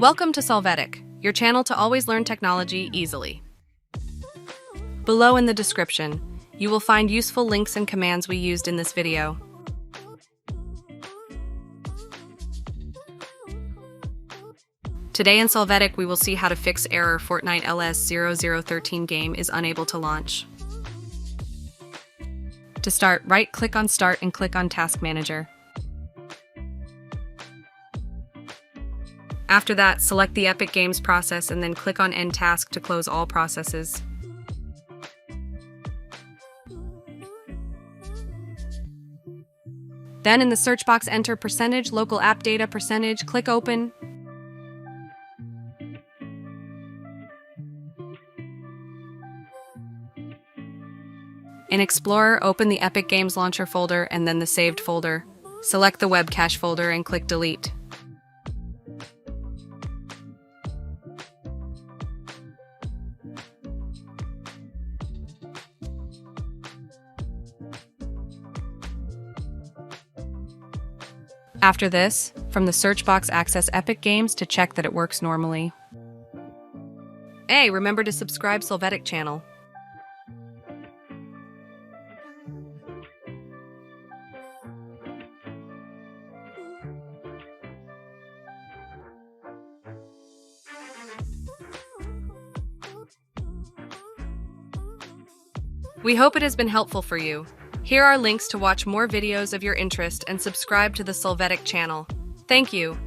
Welcome to Solvetic, your channel to always learn technology easily. Below in the description, you will find useful links and commands we used in this video. Today in Solvetic, we will see how to fix error Fortnite LS-0013 game is unable to launch. To start, right-click on Start and click on Task Manager. After that, select the Epic Games process and then click on End Task to close all processes. Then in the search box, enter %local app data %, click Open. In Explorer, open the Epic Games Launcher folder and then the saved folder. Select the web cache folder and click Delete. After this, from the search box, access Epic Games to check that it works normally. Hey, remember to subscribe Solvetic channel. We hope it has been helpful for you. Here are links to watch more videos of your interest and subscribe to the Solvetic channel. Thank you.